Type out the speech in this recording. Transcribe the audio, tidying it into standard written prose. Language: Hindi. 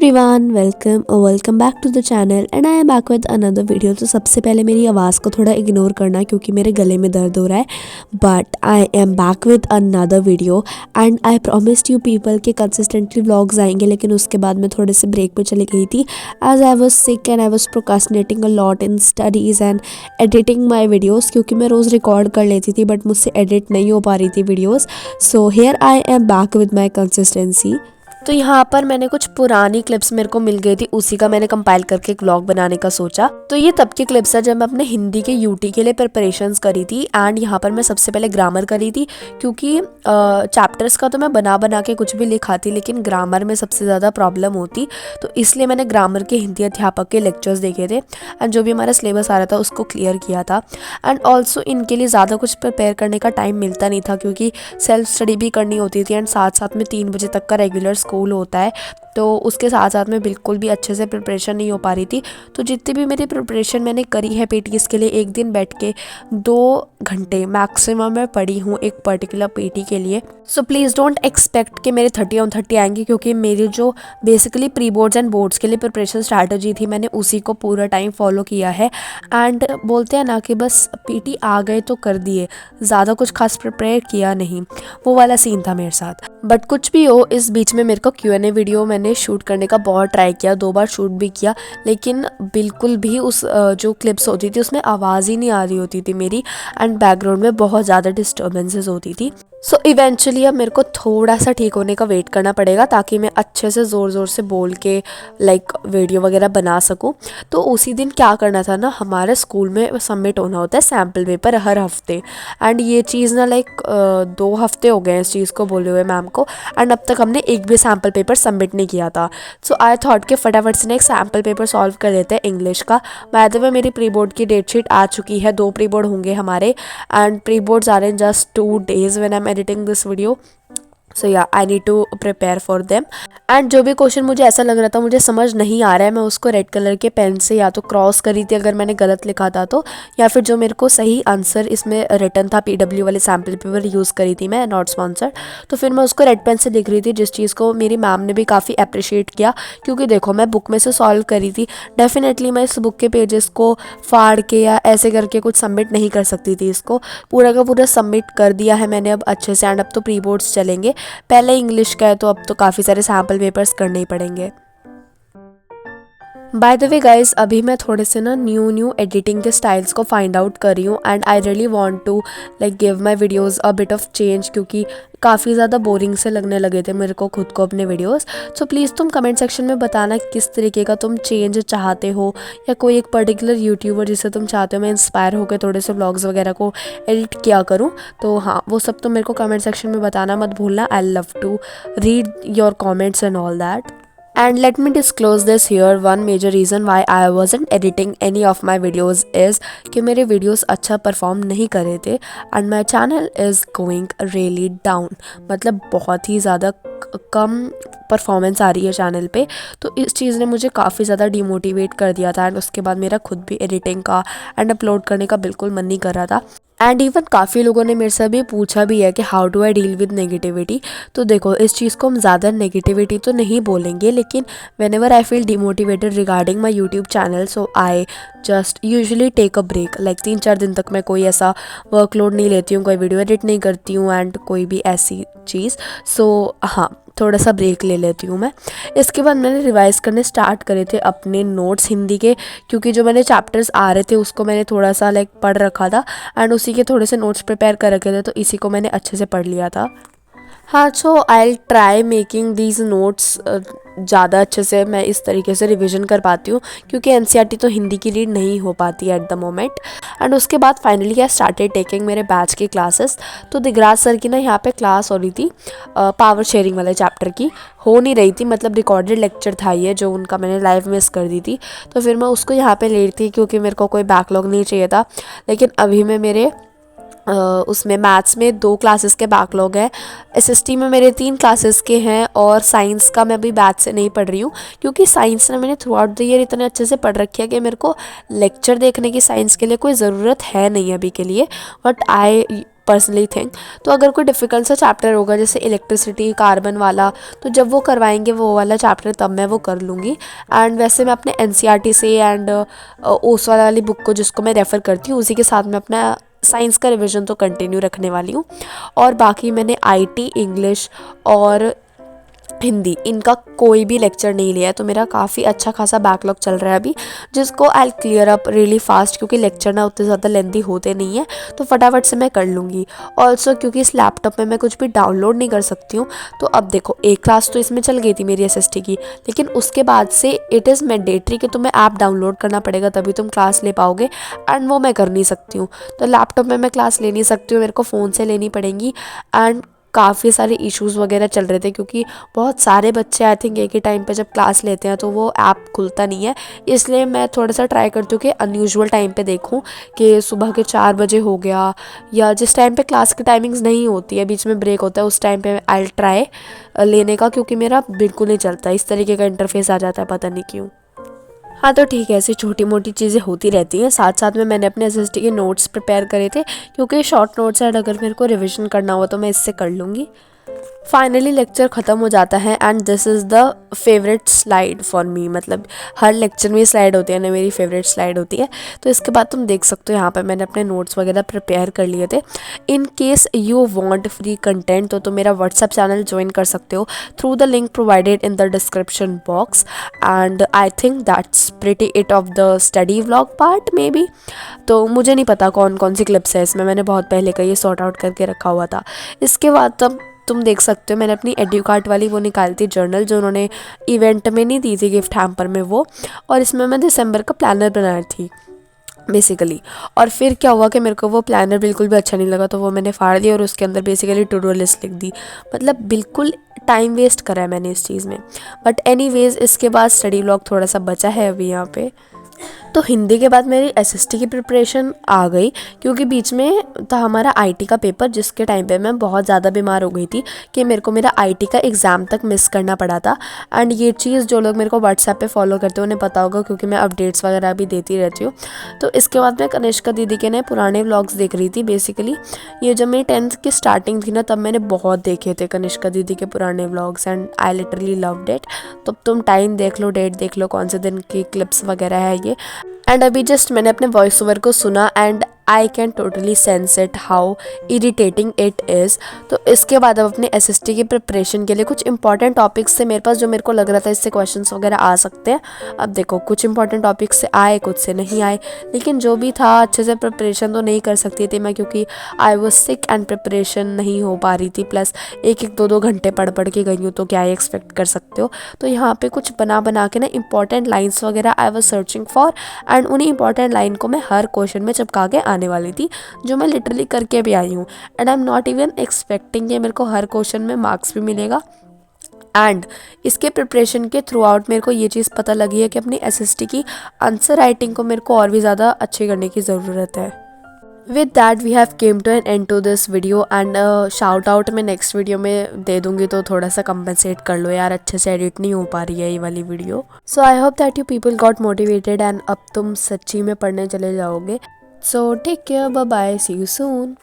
Everyone, welcome back to the channel and I am back with another video. तो सबसे पहले मेरी आवाज़ को थोड़ा इग्नोर करना क्योंकि मेरे गले में दर्द हो रहा है, but I am back with another video and I promised you people के कंसिस्टेंटली व्लॉग्स आएंगे। लेकिन उसके बाद मैं थोड़े से ब्रेक पे चली गई थी as I was sick and I was procrastinating a lot in studies and editing my videos, क्योंकि मैं रोज़ रिकॉर्ड कर लेती थी बट मुझसे एडिट नहीं हो पा रही थी videos. So here I am back with my consistency. तो यहाँ पर मैंने कुछ पुरानी क्लिप्स मेरे को मिल गई थी, उसी का मैंने कंपाइल करके एक व्लॉग बनाने का सोचा। तो ये तब की क्लिप्स है जब मैं अपने हिंदी के यूटी के लिए प्रिपरेशंस करी थी एंड यहाँ पर मैं सबसे पहले ग्रामर करी थी, क्योंकि चैप्टर्स का तो मैं बना के कुछ भी लिखाती, लेकिन ग्रामर में सबसे ज़्यादा प्रॉब्लम होती। तो इसलिए मैंने ग्रामर के हिंदी अध्यापक के लेक्चर्स देखे थे एंड जो भी हमारा सिलेबस आ रहा था उसको क्लियर किया था। एंड ऑल्सो इनके लिए ज़्यादा कुछ प्रिपेयर करने का टाइम मिलता नहीं था, क्योंकि सेल्फ स्टडी भी करनी होती थी एंड साथ साथ में 3 बजे तक का रेगुलर स्कूल होता है, तो उसके साथ साथ में बिल्कुल भी अच्छे से प्रिपरेशन नहीं हो पा रही थी। तो जितनी भी मेरी प्रिपरेशन मैंने करी है पीटीएस के लिए, एक दिन बैठ के 2 घंटे मैक्सिमम मैं पढ़ी हूँ एक पर्टिकुलर पीटी के लिए। सो प्लीज़ डोंट एक्सपेक्ट कि मेरे 30 on 30 आएंगे, क्योंकि मेरी जो basically pre boards and boards के लिए प्रिपरेशन स्ट्रैटेजी थी मैंने उसी को पूरा टाइम फॉलो किया है। एंड बोलते हैं ना कि बस पीटी आ गए तो कर दिए, ज़्यादा कुछ खास प्रिपेयर किया नहीं, वो वाला सीन था मेरे साथ। बट कुछ भी हो, इस बीच में मेरे को Q&A वीडियो मैंने शूट करने का बहुत ट्राई किया, 2 बार शूट भी किया, लेकिन बिल्कुल भी उस जो क्लिप्स होती थी उसमें आवाज़ ही नहीं आ रही होती थी मेरी एंड बैकग्राउंड में बहुत ज़्यादा डिस्टर्बेंसेस होती थी। सो इवेंचुअली अब मेरे को थोड़ा सा ठीक होने का वेट करना पड़ेगा ताकि मैं अच्छे से ज़ोर से बोल के वीडियो वगैरह बना सकूं। तो उसी दिन क्या करना था ना, हमारे स्कूल में सबमिट होना होता है सैम्पल पेपर हर हफ्ते, एंड ये चीज़ ना 2 हफ्ते हो गए इस चीज़ को बोले हुए मैम को, एंड अब तक हमने एक भी सैम्पल पेपर सबमिट नहीं किया था। सो आई थॉट कि फटाफट से ना एक सैम्पल पेपर सॉल्व कर देते हैं इंग्लिश का। बाय द वे मेरी प्री बोर्ड की डेट शीट आ चुकी है, 2 प्री बोर्ड होंगे हमारे and pre boards are in just 2 days when I'm editing this video. So yeah I need to prepare for them. And जो भी क्वेश्चन मुझे ऐसा लग रहा था मुझे समझ नहीं आ रहा है, मैं उसको रेड कलर के पेन से या तो क्रॉस करी थी अगर मैंने गलत लिखा था तो, या फिर जो मेरे को सही आंसर इसमें रिटर्न था पीडब्ल्यू वाले सैम्पल पेपर यूज़ करी थी मैं, नॉट स्पॉन्सर्ड। तो फिर मैं उसको रेड पेन से लिख रही थी, जिस चीज़ को मेरी मैम ने भी काफ़ी अप्रिशिएट किया, क्योंकि देखो मैं बुक में से सॉल्व करी थी, डेफिनेटली मैं इस बुक के पेजेस को फाड़ के या ऐसे करके कुछ सबमिट नहीं कर सकती थी। इसको पूरा का पूरा सबमिट कर दिया है मैंने अब अच्छे से। एंड अब तो प्री बोर्ड्स चलेंगे, पहले इंग्लिश का है तो अब तो काफ़ी सारे सैम्पल पेपर्स करने ही पड़ेंगे। बाय द वे गाइज, अभी मैं थोड़े से ना न्यू एडिटिंग के स्टाइल्स को फाइंड आउट कर रही हूँ and I really want to give my videos a bit of change, क्योंकि काफ़ी ज़्यादा बोरिंग से लगने लगे थे मेरे को खुद को अपने वीडियोस। सो प्लीज़ तुम कमेंट सेक्शन में बताना किस तरीके का तुम चेंज चाहते हो, या कोई एक पर्टिकुलर यूट्यूबर जिसे तुम चाहते हो मैं इंस्पायर होकर थोड़े से व्लॉग्स वगैरह को एडिट किया करूँ। तो हाँ, वो सब तुम मेरे को कमेंट सेक्शन में बताना मत भूलना। I love to read your comments and all that. And let me disclose this here, one major reason why I wasn't editing any of my videos is कि मेरे videos अच्छा perform नहीं कर रहे थे and my channel is going really down, मतलब बहुत ही ज़्यादा कम परफॉर्मेंस आ रही है चैनल पे। तो इस चीज़ ने मुझे काफ़ी ज़्यादा डिमोटिवेट कर दिया था एंड उसके बाद मेरा खुद भी एडिटिंग का एंड अपलोड करने का बिल्कुल मन नहीं कर रहा था। एंड इवन काफ़ी लोगों ने मेरे से भी पूछा भी है कि how do I deal with negativity. तो देखो, इस चीज़ को हम ज़्यादा नेगेटिविटी तो नहीं बोलेंगे, लेकिन whenever I feel demotivated regarding my YouTube channel, so I just usually take a break. 3-4 दिन तक मैं कोई ऐसा वर्कलोड नहीं लेती हूँ, कोई वीडियो एडिट नहीं करती हूँ एंड कोई भी ऐसी चीज़। सो हाँ, थोड़ा सा ब्रेक ले लेती हूँ मैं। इसके बाद मैंने रिवाइज़ करने स्टार्ट करे थे अपने नोट्स हिंदी के, क्योंकि जो मैंने चैप्टर्स आ रहे थे उसको मैंने थोड़ा सा पढ़ रखा था एंड उसी के थोड़े से नोट्स प्रिपेयर कर रखे थे, तो इसी को मैंने अच्छे से पढ़ लिया था। हाँ, so I try making these notes ज़्यादा अच्छे से मैं इस तरीके से रिवीजन कर पाती हूँ, क्योंकि एनसीईआरटी तो हिंदी की रीड नहीं हो पाती एट द मोमेंट। एंड उसके बाद फाइनली आई स्टार्टेड टेकिंग मेरे बैच की क्लासेस। तो दिगराज सर की ना यहाँ पे क्लास हो रही थी पावर शेयरिंग वाले चैप्टर की, हो नहीं रही थी, मतलब रिकॉर्डेड लेक्चर था ये, जो उनका मैंने लाइव मिस कर दी थी। तो फिर मैं उसको यहाँ पे ले रही थी क्योंकि मेरे को कोई बैकलॉग नहीं चाहिए था। लेकिन अभी मैं मेरे उसमें मैथ्स में 2 क्लासेस के बैकलॉग है, एसएसटी में मेरे 3 क्लासेस के हैं, और साइंस का मैं अभी बैच से नहीं पढ़ रही हूँ, क्योंकि साइंस ना मैंने थ्रू आउट द ईयर इतने अच्छे से पढ़ रखी है कि मेरे को लेक्चर देखने की साइंस के लिए कोई ज़रूरत है नहीं अभी के लिए। But I personally think. तो अगर कोई डिफ़िकल्ट सा चैप्टर होगा जैसे इलेक्ट्रिसिटी कार्बन वाला, तो जब वो करवाएंगे वो वाला चैप्टर तब मैं वो कर लूँगी। एंड वैसे मैं अपने एनसीईआरटी से एंड ओसवाल वाली बुक को जिसको मैं रेफ़र करती हूँ उसी के साथ मैं अपना साइंस का रिवीजन तो कंटिन्यू रखने वाली हूँ। और बाकी मैंने आईटी, इंग्लिश और हिंदी इनका कोई भी लेक्चर नहीं लिया है, तो मेरा काफ़ी अच्छा खासा बैकलॉग चल रहा है अभी, जिसको I clear up really fast, क्योंकि लेक्चर ना उतने ज़्यादा लेंथी होते नहीं है तो फटाफट से मैं कर लूँगी। ऑल्सो क्योंकि इस लैपटॉप में मैं कुछ भी डाउनलोड नहीं कर सकती हूँ, तो अब देखो एक क्लास तो इसमें चल गई थी मेरी एसएसटी की, लेकिन उसके बाद से इट इज़ मैंडेटरी कि तुम्हें ऐप डाउनलोड करना पड़ेगा तभी तुम क्लास ले पाओगे, एंड वो मैं कर नहीं सकती हूँ। तो लैपटॉप में मैं क्लास ले नहीं सकती हूँ, मेरे को फ़ोन से लेनी पड़ेंगी। एंड काफ़ी सारे इश्यूज़ वगैरह चल रहे थे क्योंकि बहुत सारे बच्चे आई थिंक एक ही टाइम पे जब क्लास लेते हैं तो वो ऐप खुलता नहीं है। इसलिए मैं थोड़ा सा ट्राई करती हूँ कि अनयूजुअल टाइम पे देखूँ कि सुबह के 4 बजे हो गया, या जिस टाइम पे क्लास की टाइमिंग्स नहीं होती है, बीच में ब्रेक होता है, उस टाइम पे आई ट्राई लेने का, क्योंकि मेरा बिल्कुल नहीं चलता, इस तरीके का इंटरफेस आ जाता है, पता नहीं क्यों। हाँ तो ठीक है, ऐसी छोटी मोटी चीज़ें होती रहती हैं। साथ साथ में मैंने अपने एसएसटी के नोट्स प्रिपेयर करे थे, क्योंकि शॉर्ट नोट्स हैं, अगर मेरे को रिवीजन करना हो तो मैं इससे कर लूँगी। फाइनली लेक्चर ख़त्म हो जाता है and this is the favourite slide for me, मतलब हर लेक्चर में स्लाइड होती है ना, मेरी फेवरेट स्लाइड होती है। तो इसके बाद तुम देख सकते हो यहाँ पे मैंने अपने नोट्स वगैरह प्रिपेयर कर लिए थे। In case you want free content तो तुम मेरा व्हाट्सएप चैनल ज्वाइन कर सकते हो through the link provided in the description box. And I think that's pretty it of the study vlog part may be. तो मुझे नहीं पता कौन कौन सी क्लिप्स है इसमें, मैंने बहुत पहले का ये सॉर्ट आउट करके रखा हुआ था। इसके बाद तब तुम देख सकते हो मैंने अपनी एड्यूकार्ट वाली वो निकाली थी जर्नल, जो उन्होंने इवेंट में नहीं दी थी गिफ्ट हैम्पर में वो, और इसमें मैं दिसंबर का प्लानर बनाई थी बेसिकली। और फिर क्या हुआ कि मेरे को वो प्लानर बिल्कुल भी अच्छा नहीं लगा, तो वो मैंने फाड़ दिया और उसके अंदर बेसिकली टू डू लिस्ट लिख दी। मतलब बिल्कुल टाइम वेस्ट करा है मैंने इस चीज़ में। बट एनीवेज इसके बाद स्टडी व्लॉग थोड़ा सा बचा है अभी यहाँ पे। तो हिंदी के बाद मेरी एसएसटी की प्रिपरेशन आ गई, क्योंकि बीच में था हमारा आईटी का पेपर, जिसके टाइम पे मैं बहुत ज़्यादा बीमार हो गई थी कि मेरे को मेरा आईटी का एग्ज़ाम तक मिस करना पड़ा था। एंड ये चीज़ जो लोग मेरे को व्हाट्सएप पे फॉलो करते हैं उन्हें पता होगा, क्योंकि मैं अपडेट्स वगैरह भी देती रहती हूँ। तो इसके बाद मैं कनिष्का दीदी के नए पुराने व्लॉग्स देख रही थी। बेसिकली ये जब मेरी 10th की स्टार्टिंग थी ना, तब मैंने बहुत देखे थे कनिष्का दीदी के पुराने vlogs and I literally loved it. तो तुम टाइम देख लो, डेट देख लो, कौन से दिन की क्लिप्स वगैरह है ये। एंड अभी जस्ट मैंने अपने वॉइस ओवर को सुना and I can totally sense it how irritating it is. तो इसके बाद अब अपने एसएसटी की प्रिपरेशन के लिए कुछ इंपॉर्टेंट टॉपिक्स से मेरे पास, जो मेरे को लग रहा था इससे क्वेश्चंस वगैरह आ सकते हैं। अब देखो कुछ इंपॉर्टेंट टॉपिक्स से आए, कुछ से नहीं आए, लेकिन जो भी था अच्छे से प्रिपरेशन तो नहीं कर सकती थी मैं, क्योंकि आई वॉज सिक एंड प्रिपरेशन नहीं हो पा रही थी। प्लस एक एक दो दो घंटे पढ़ पढ़ के गई हूँ, तो क्या ही एक्सपेक्ट कर सकते हो। तो यहाँ पे कुछ बना के ना इंपॉर्टेंट लाइन्स वगैरह I was searching for, and उन्हीं इंपॉर्टेंट लाइन को मैं हर क्वेश्चन में चिपका के आने वाली थी, जो मैं लिटरली करके भी आई हूँ। And I am not even expecting कि मेरे को हर क्वेश्चन में मार्क्स भी मिलेगा। एंड इसके प्रिपरेशन के थ्रू आउट मेरे को ये चीज़ पता लगी है कि अपनी एसएसटी की आंसर राइटिंग को मेरे को और भी ज़्यादा अच्छी करने की ज़रूरत है। With that we have came to an end to this video. And shout out मैं नेक्स्ट वीडियो में दे दूंगी, तो थोड़ा सा कंपनसेट कर लो यार, अच्छे से एडिट नहीं हो पा रही है ये वाली video. So I hope that you people got motivated and अब तुम सच्ची में पढ़ने चले जाओगे। So take care, bye bye, see you soon.